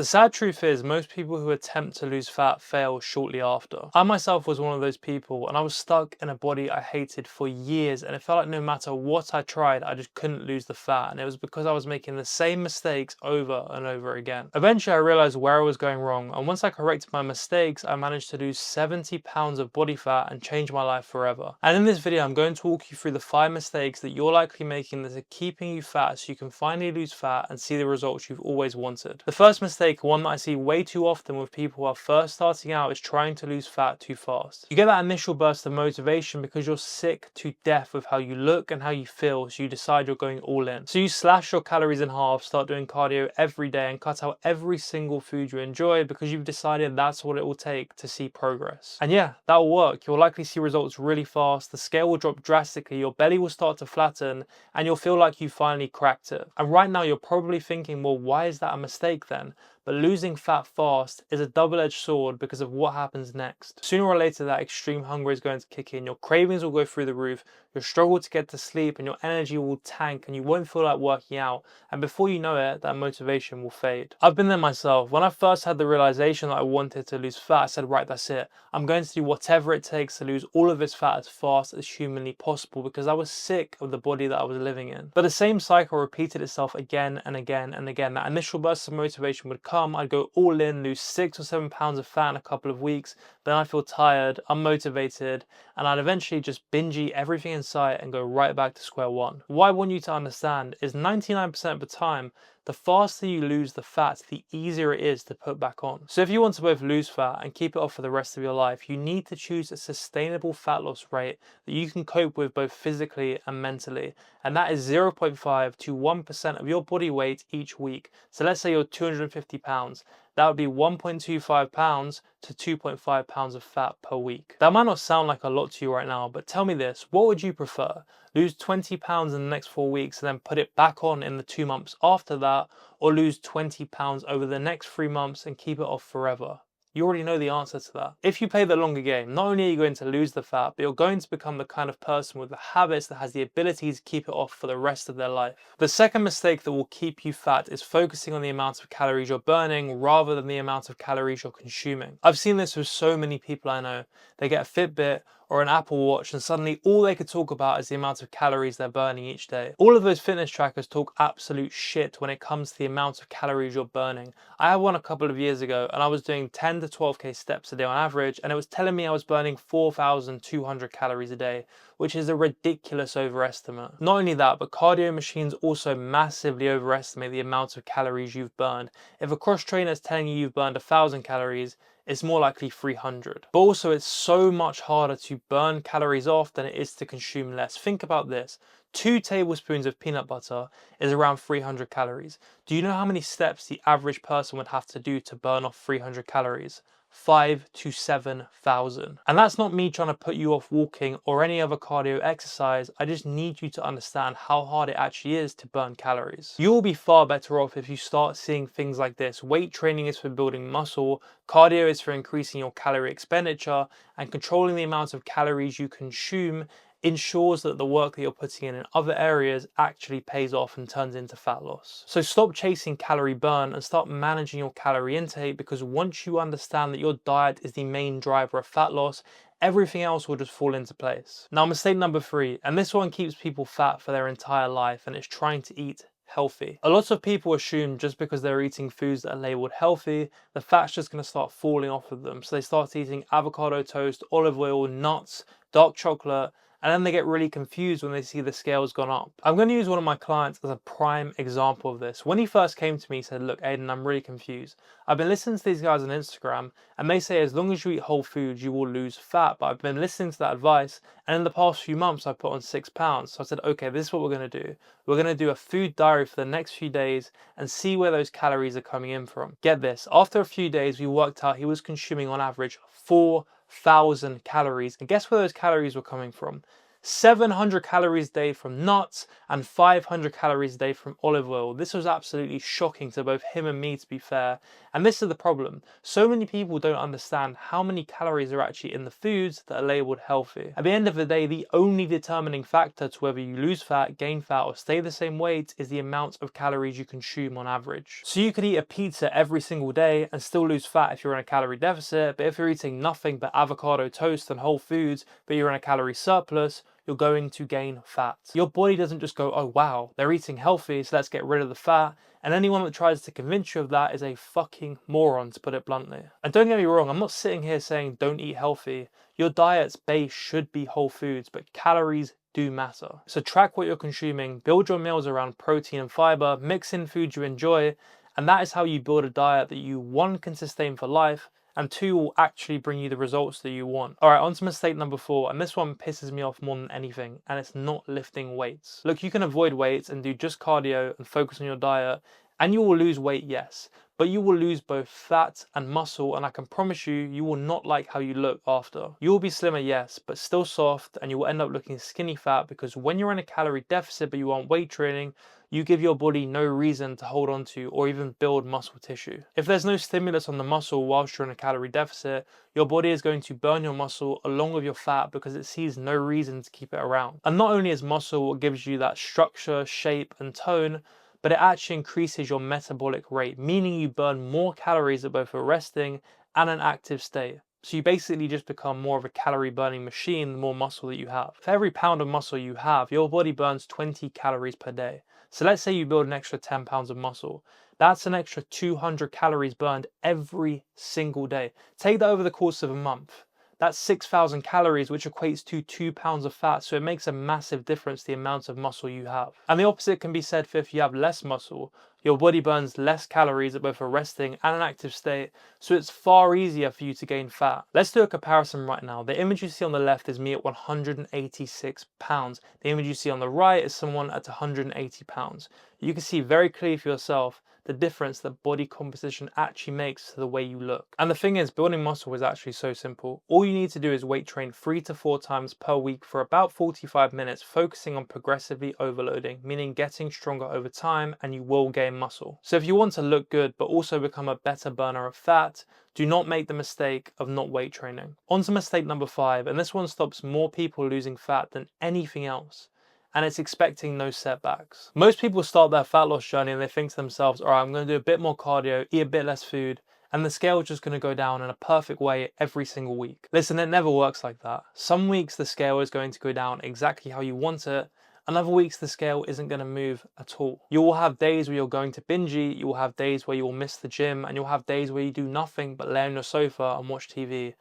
The sad truth is, most people who attempt to lose fat fail shortly after. I myself was one of those people, and I was stuck in a body I hated for years, and it felt like no matter what I tried, I just couldn't lose the fat, and it was because I was making the same mistakes over and over again. Eventually, I realized where I was going wrong, and once I corrected my mistakes, I managed to lose 70 pounds of body fat and change my life forever. And in this video, I'm going to walk you through the 5 mistakes that you're likely making that are keeping you fat so you can finally lose fat and see the results you've always wanted. The first mistake, one that I see way too often with people who are first starting out, is trying to lose fat too fast. You get that initial burst of motivation because you're sick to death with how you look and how you feel, so you decide you're going all in. So you slash your calories in half, start doing cardio every day, and cut out every single food you enjoy because you've decided that's what it will take to see progress. And yeah, that will work. You'll likely see results really fast, the scale will drop drastically, your belly will start to flatten, and you'll feel like you finally cracked it. And right now you're probably thinking, well, why is that a mistake then? But losing fat fast is a double-edged sword because of what happens next. Sooner or later, that extreme hunger is going to kick in, your cravings will go through the roof, you'll struggle to get to sleep, and your energy will tank, and you won't feel like working out, and before you know it, that motivation will fade. I've been there myself. When I first had the realization that I wanted to lose fat, I said, right, that's it. I'm going to do whatever it takes to lose all of this fat as fast as humanly possible because I was sick of the body that I was living in. But the same cycle repeated itself again and again and again. That initial burst of motivation would come, I'd go all in, lose 6 or 7 pounds of fat in a couple of weeks, then I'd feel tired, unmotivated, and I'd eventually just binge eat everything in sight and go right back to square one. What I want you to understand is 99% of the time, the faster you lose the fat, the easier it is to put back on. So if you want to both lose fat and keep it off for the rest of your life, you need to choose a sustainable fat loss rate that you can cope with both physically and mentally. And that is 0.5 to 1% of your body weight each week. So let's say you're 250 pounds. That would be 1.25 pounds to 2.5 pounds of fat per week. That might not sound like a lot to you right now, but tell me this, what would you prefer? Lose 20 pounds in the next 4 weeks and then put it back on in the 2 months after that, or lose 20 pounds over the next 3 months and keep it off forever? You already know the answer to that. If you play the longer game, not only are you going to lose the fat, but you're going to become the kind of person with the habits that has the ability to keep it off for the rest of their life. The second mistake that will keep you fat is focusing on the amount of calories you're burning rather than the amount of calories you're consuming. I've seen this with so many people I know. They get a Fitbit or an Apple Watch and suddenly all they could talk about is the amount of calories they're burning each day. All of those fitness trackers talk absolute shit when it comes to the amount of calories you're burning. I had one a couple of years ago and I was doing 10 to 12k steps a day on average, and it was telling me I was burning 4,200 calories a day, which is a ridiculous overestimate. Not only that, but cardio machines also massively overestimate the amount of calories you've burned. If a cross trainer is telling you you've burned 1,000 calories, it's more likely 300. But also it's so much harder to burn calories off than it is to consume less. Think about this. 2 tablespoons of peanut butter is around 300 calories. Do you know how many steps the average person would have to do to burn off 300 calories? 5 to 7,000. And that's not me trying to put you off walking or any other cardio exercise. I just need you to understand how hard it actually is to burn calories. You'll be far better off if you start seeing things like this. Weight training is for building muscle, cardio is for increasing your calorie expenditure, and controlling the amount of calories you consume ensures that the work that you're putting in other areas actually pays off and turns into fat loss. So stop chasing calorie burn and start managing your calorie intake, because once you understand that your diet is the main driver of fat loss, everything else will just fall into place. Now, mistake number 3, and this one keeps people fat for their entire life, and it's trying to eat healthy. A lot of people assume just because they're eating foods that are labeled healthy, the fat's just going to start falling off of them. So they start eating avocado toast, olive oil, nuts, dark chocolate, and then they get really confused when they see the scale's gone up. I'm going to use one of my clients as a prime example of this. When he first came to me, he said, look, Aiden, I'm really confused. I've been listening to these guys on Instagram, and they say as long as you eat whole foods, you will lose fat. But I've been listening to that advice, and in the past few months, I've put on 6 pounds. So I said, okay, this is what we're going to do. We're going to do a food diary for the next few days and see where those calories are coming in from. Get this, after a few days, we worked out he was consuming on average 4,000 calories. And guess where those calories were coming from? 700 calories a day from nuts, and 500 calories a day from olive oil. This was absolutely shocking to both him and me, to be fair. And this is the problem. So many people don't understand how many calories are actually in the foods that are labeled healthy. At the end of the day, the only determining factor to whether you lose fat, gain fat, or stay the same weight is the amount of calories you consume on average. So you could eat a pizza every single day and still lose fat if you're in a calorie deficit, but if you're eating nothing but avocado toast and whole foods, but you're in a calorie surplus, you're going to gain fat. Your body doesn't just go, oh wow, they're eating healthy, so let's get rid of the fat. And anyone that tries to convince you of that is a fucking moron, to put it bluntly. And don't get me wrong, I'm not sitting here saying don't eat healthy. Your diet's base should be whole foods, but calories do matter. So track what you're consuming, build your meals around protein and fiber, mix in foods you enjoy, and that is how you build a diet that you, one, can sustain for life, and two, will actually bring you the results that you want. All right, on to mistake number 4, and this one pisses me off more than anything, and it's not lifting weights. Look, you can avoid weights and do just cardio and focus on your diet, and you will lose weight, yes, but you will lose both fat and muscle, and I can promise you, you will not like how you look after. You will be slimmer, yes, but still soft, and you will end up looking skinny fat, because when you're in a calorie deficit but you aren't weight training, you give your body no reason to hold on to or even build muscle tissue. If there's no stimulus on the muscle whilst you're in a calorie deficit, your body is going to burn your muscle along with your fat because it sees no reason to keep it around. And not only is muscle what gives you that structure, shape, and tone, but it actually increases your metabolic rate, meaning you burn more calories at both a resting and an active state. So you basically just become more of a calorie burning machine the more muscle that you have. For every pound of muscle you have, your body burns 20 calories per day. So let's say you build an extra 10 pounds of muscle. That's an extra 200 calories burned every single day. Take that over the course of a month. That's 6,000 calories, which equates to 2 pounds of fat. So it makes a massive difference the amount of muscle you have. And the opposite can be said for if you have less muscle. Your body burns less calories at both a resting and an active state, so it's far easier for you to gain fat. Let's do a comparison right now. The image you see on the left is me at 186 pounds. The image you see on the right is someone at 180 pounds. You can see very clearly for yourself the difference that body composition actually makes to the way you look. And the thing is, building muscle is actually so simple. All you need to do is weight train 3 to 4 times per week for about 45 minutes, focusing on progressively overloading, meaning getting stronger over time, and you will gain muscle. So if you want to look good but also become a better burner of fat, do not make the mistake of not weight training. On to mistake number 5, and this one stops more people losing fat than anything else. And it's expecting no setbacks. Most people start their fat loss journey and they think to themselves, all right, I'm going to do a bit more cardio, eat a bit less food, and the scale is just going to go down in a perfect way every single week. Listen, it never works like that. Some weeks the scale is going to go down exactly how you want it, and other weeks the scale isn't going to move at all. You will have days where you're going to binge eat, you will have days where you will miss the gym, and you'll have days where you do nothing but lay on your sofa and watch TV.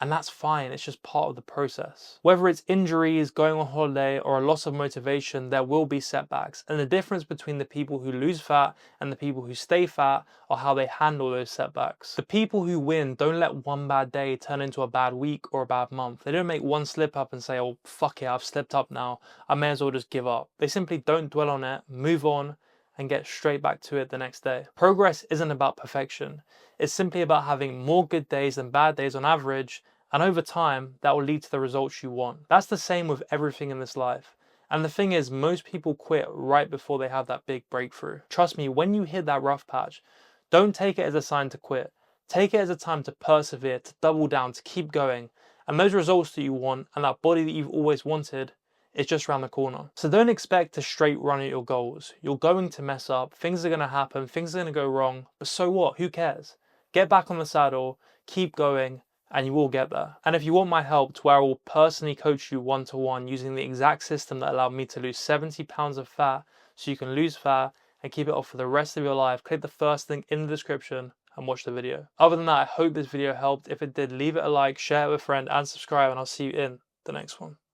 And that's fine, it's just part of the process. Whether it's injuries, going on holiday, or a loss of motivation, there will be setbacks. And the difference between the people who lose fat and the people who stay fat are how they handle those setbacks. The people who win don't let one bad day turn into a bad week or a bad month. They don't make one slip up and say, oh fuck it, I've slipped up now, I may as well just give up. They simply don't dwell on it, move on, and get straight back to it the next day. Progress isn't about perfection. It's simply about having more good days than bad days on average, and over time, that will lead to the results you want. That's the same with everything in this life. And the thing is, most people quit right before they have that big breakthrough. Trust me, when you hit that rough patch, don't take it as a sign to quit. Take it as a time to persevere, to double down, to keep going. And those results that you want, and that body that you've always wanted, it's just around the corner. So don't expect to straight run at your goals. You're going to mess up, things are going to happen, things are going to go wrong, but so what? Who cares? Get back on the saddle, keep going, and you will get there. And if you want my help to where I will personally coach you one-to-one using the exact system that allowed me to lose 70 pounds of fat so you can lose fat and keep it off for the rest of your life, click the first link in the description and watch the video. Other than that, I hope this video helped. If it did, leave it a like, share it with a friend, and subscribe, and I'll see you in the next one.